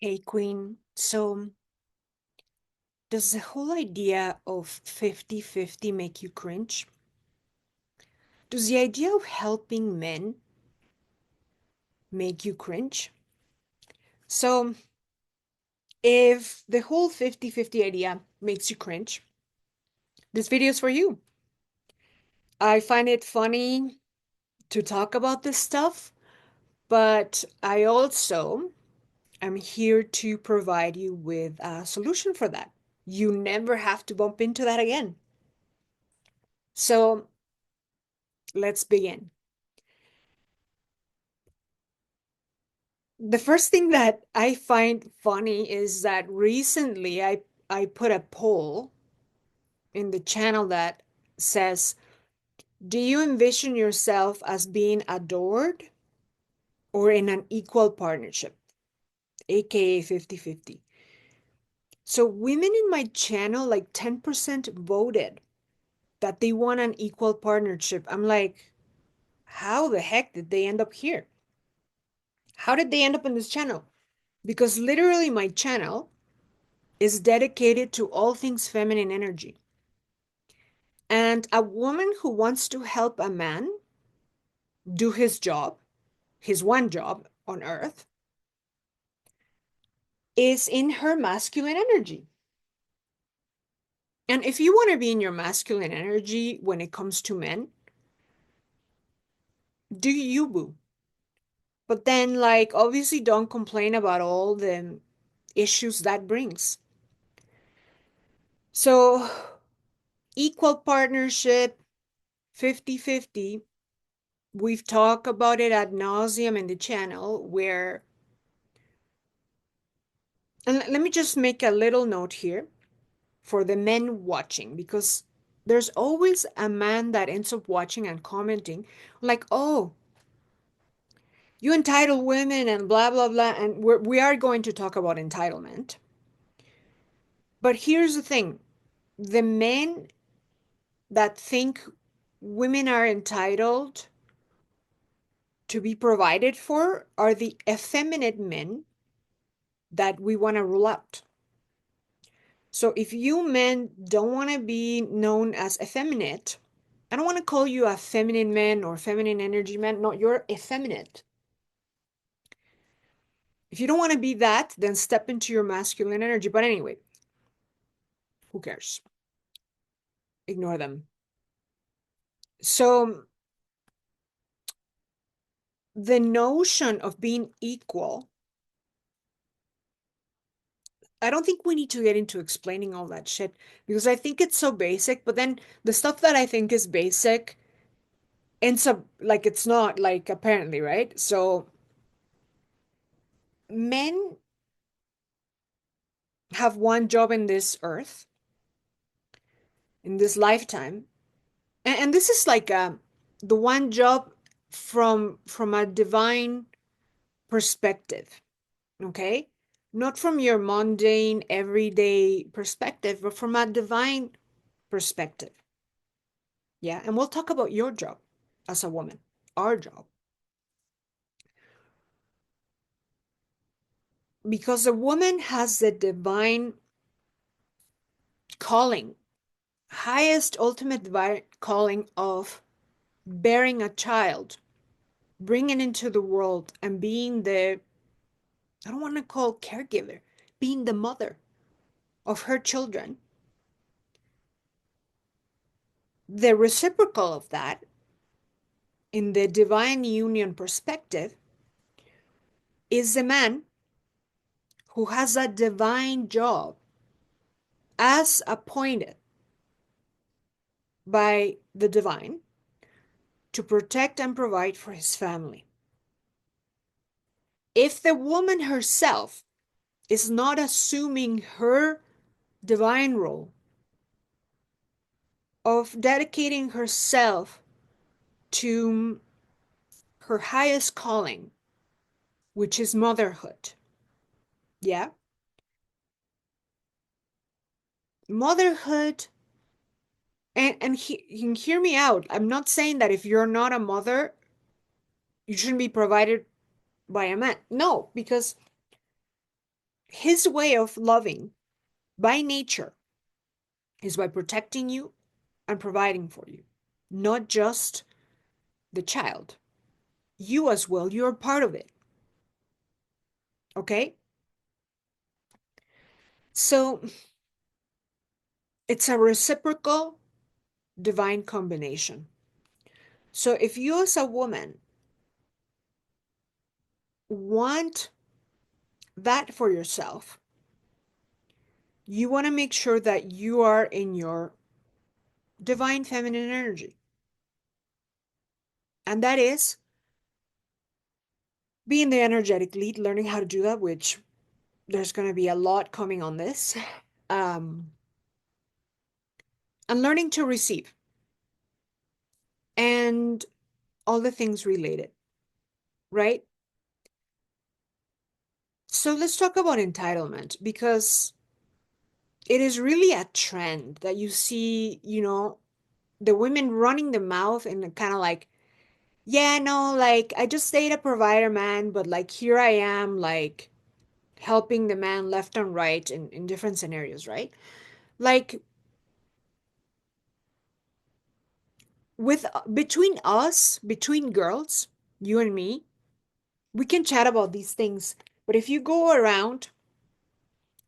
Hey, Queen. So, does the whole idea of 50-50 make you cringe? Does the idea of helping men make you cringe? So, if the whole 50-50 idea makes you cringe, this video is for you. I find it funny to talk about this stuff, but I also am here to provide you with a solution for that. You never have to bump into that again. So, let's begin. The first thing that I find funny is that recently I put a poll in the channel that says, do you envision yourself as being adored or in an equal partnership, aka 50-50? So women in my channel, like 10% voted that they want an equal partnership. I'm like, how the heck did they end up here? How did they end up in this channel? Because literally my channel is dedicated to all things feminine energy. And a woman who wants to help a man do his job, his one job on earth, is in her masculine energy. And if you want to be in your masculine energy when it comes to men, do you, boo? But then, like, obviously, don't complain about all the issues that brings. So, equal partnership, 50-50. We've talked about it ad nauseum in the channel where, and let me just make a little note here for the men watching, because there's always a man that ends up watching and commenting like, oh, you entitle women and blah, blah, blah. And we are going to talk about entitlement. But here's the thing. The men that think women are entitled to be provided for are the effeminate men that we want to rule out. So if you men don't want to be known as effeminate, I don't want to call you a feminine man or feminine energy man. No, you're effeminate. If you don't want to be that, then step into your masculine energy. But anyway, who cares? Ignore them. So the notion of being equal, I don't think we need to get into explaining all that shit because I think it's so basic. But then the stuff that I think is basic ends up like it's not, like, apparently, right? So men have one job in this earth, in this lifetime, and this is like the one job from a divine perspective, okay? Not from your mundane everyday perspective, but from a divine perspective. Yeah, and we'll talk about your job as a woman, our job, because a woman has the divine calling, highest ultimate divine calling of bearing a child, bringing into the world and being the, I don't want to call caregiver, being the mother of her children. The reciprocal of that, in the divine union perspective, is the man who has a divine job as appointed by the divine to protect and provide for his family. If the woman herself is not assuming her divine role of dedicating herself to her highest calling, which is motherhood. Yeah. Motherhood, and hear me out. I'm not saying that if you're not a mother, you shouldn't be provided by a man. No, because his way of loving by nature is by protecting you and providing for you, not just the child. You as well, you're part of it. Okay? So it's a reciprocal divine combination. So if you as a woman want that for yourself, you want to make sure that you are in your divine feminine energy. And that is being the energetic lead, learning how to do that, which there's going to be a lot coming on this. Um, and learning to receive and all the things related, right? So let's talk about entitlement because it is really a trend that you see, the women running the mouth and kind of like, yeah, no, like I just stayed a provider man, but like here I am, like helping the man left and right in different scenarios, right? Like with between us, between girls, you and me, we can chat about these things. But if you go around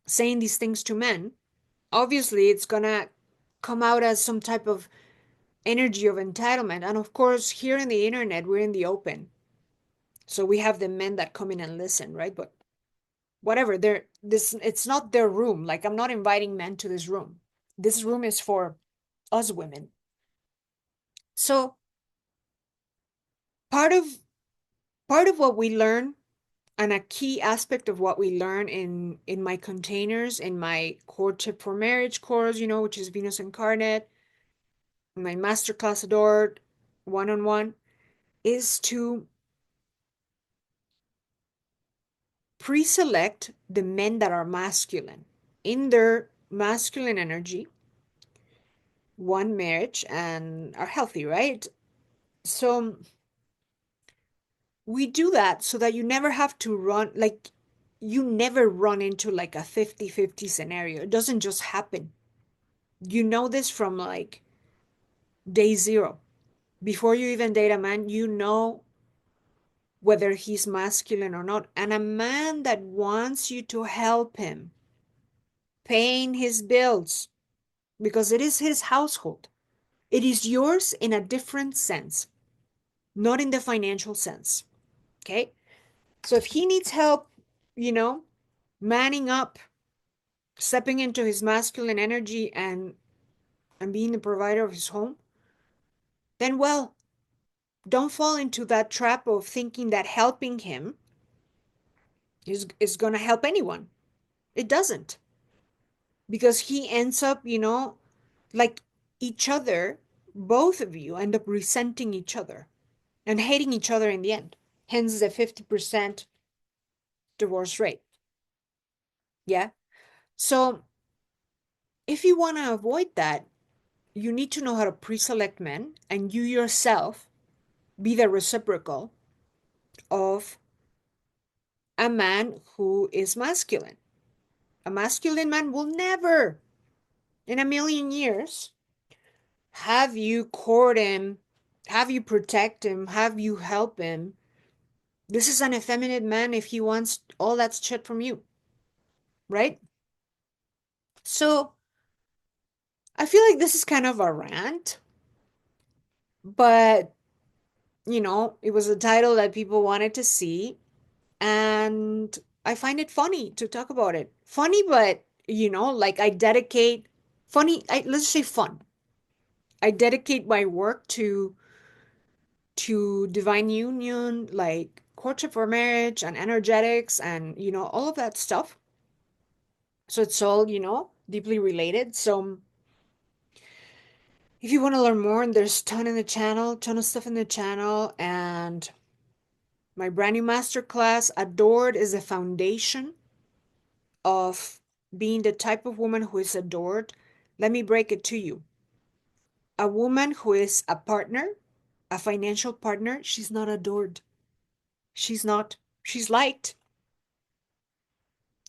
saying these things to men, obviously it's gonna come out as some type of energy of entitlement. And of course, here in the internet, we're in the open. So we have the men that come in and listen, right? But whatever, they're this it's not their room. Like I'm not inviting men to this room. This room is for us women. So part of part of what we learn and a key aspect of what we learn in my containers in my courtship for marriage course, which is Venus Incarnate, my masterclass adored one-on-one, is to pre-select the men that are masculine in their masculine energy, one marriage, and are healthy, right? So we do that so that you never have to run, like, you never run into like a 50-50 scenario. It doesn't just happen. You know this from like day zero. Before you even date a man, you know whether he's masculine or not. And a man that wants you to help him paying his bills, because it is his household. It is yours in a different sense, not in the financial sense. Okay. So if he needs help, you know, manning up, stepping into his masculine energy and being the provider of his home, then well, don't fall into that trap of thinking that helping him is going to help anyone. It doesn't. Because he ends up, like each other, both of you end up resenting each other and hating each other in the end. Hence the 50% divorce rate. Yeah. So if you want to avoid that, you need to know how to pre-select men and you yourself be the reciprocal of a man who is masculine. A masculine man will never in a million years have you court him, have you protect him, have you help him. This is an effeminate man if he wants all that shit from you, right? So I feel like this is kind of a rant, but it was a title that people wanted to see, and I find it funny to talk about it. Funny, but like I dedicate funny, let's say fun. I dedicate my work to divine union, like courtship for marriage and energetics and all of that stuff. So it's all, deeply related. So if you want to learn more, and there's ton of stuff in the channel, and my brand new masterclass, Adored, is the foundation of being the type of woman who is adored. Let me break it to you. A woman who is a partner, a financial partner, she's not adored. She's not. She's liked.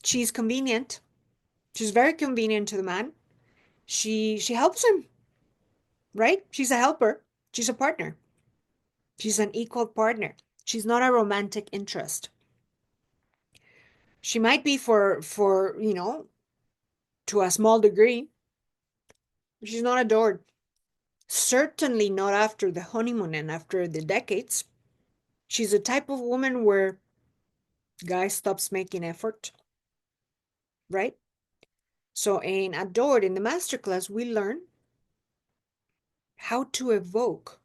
She's convenient. She's very convenient to the man. She helps him, right? She's a helper. She's a partner. She's an equal partner. She's not a romantic interest. She might be for, to a small degree. She's not adored. Certainly not after the honeymoon and after the decades. She's a type of woman where guy stops making effort, right? So in Adored, in the masterclass, we learn how to evoke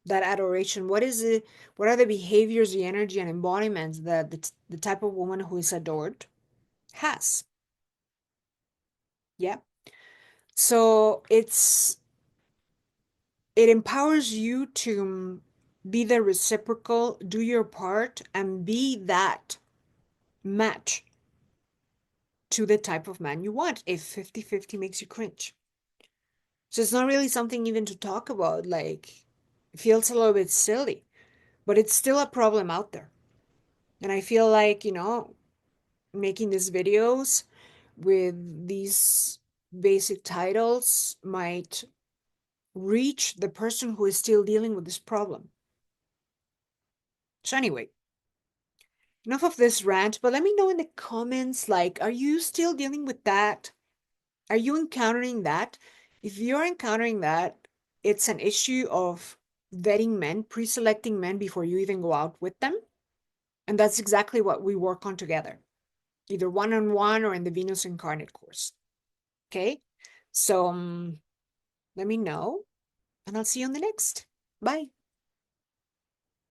that adoration. What are the behaviors, the energy, and embodiments that the type of woman who is adored has? Yeah. So it empowers you to be the reciprocal, do your part, and be that match to the type of man you want if 50-50 makes you cringe. So it's not really something even to talk about. Like, it feels a little bit silly, but it's still a problem out there. And I feel like, making these videos with these basic titles might reach the person who is still dealing with this problem. So anyway, enough of this rant, but let me know in the comments, like, are you still dealing with that? Are you encountering that? If you're encountering that, it's an issue of vetting men, pre-selecting men before you even go out with them. And that's exactly what we work on together, either one-on-one or in the Venus Incarnate course. Okay? So let me know, and I'll see you on the next. Bye.